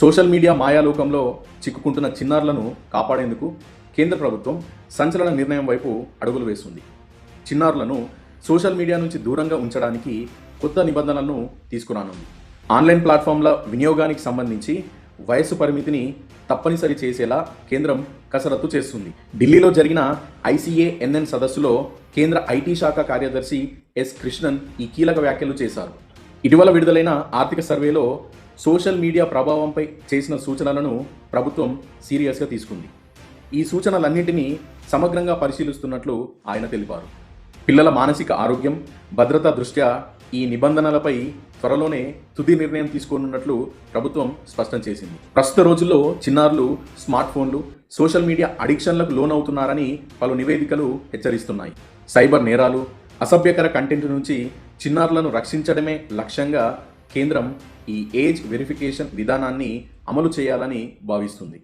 Social media మాయాలోకంలో చిక్కుకుంటున్న చిన్నారులను కాపాడేందుకు కేంద్ర ప్రభుత్వం సంచలన నిర్ణయం వైపు అడుగులు వేస్తుంది. చిన్నారులను సోషల్ మీడియా నుంచి దూరంగా ఉంచడానికి కొత్త నిబంధనలను తీసుకురానుంది. ఆన్లైన్ ప్లాట్ఫామ్ల వినియోగానికి సంబంధించి వయస్సు పరిమితిని తప్పనిసరి చేసేలా కేంద్రం కసరత్తు చేస్తుంది. ఢిల్లీలో జరిగిన ICANN సదస్సులో కేంద్ర ఐటీ శాఖ కార్యదర్శి ఎస్ కృష్ణన్ ఈ కీలక వ్యాఖ్యలు చేశారు. ఇటీవల విడుదలైన ఆర్థిక సర్వేలో సోషల్ మీడియా ప్రభావంపై చేసిన సూచనలను ప్రభుత్వం సీరియస్గా తీసుకుంది. ఈ సూచనలన్నింటినీ సమగ్రంగా పరిశీలిస్తున్నట్లు ఆయన తెలిపారు. పిల్లల మానసిక ఆరోగ్యం, భద్రత దృష్ట్యా ఈ నిబంధనలపై త్వరలోనే తుది నిర్ణయం తీసుకోనున్నట్లు ప్రభుత్వం స్పష్టం చేసింది. ప్రస్తుత రోజుల్లో చిన్నారులు స్మార్ట్ ఫోన్లు, సోషల్ మీడియా అడిక్షన్లకు లోనవుతున్నారని పలు నివేదికలు హెచ్చరిస్తున్నాయి. సైబర్ నేరాలు, అసభ్యకర కంటెంట్ నుంచి చిన్నారులను రక్షించడమే లక్ష్యంగా కేంద్రం ఈ ఏజ్ వెరిఫికేషన్ విధానాన్ని అమలు చేయాలని భావిస్తుంది.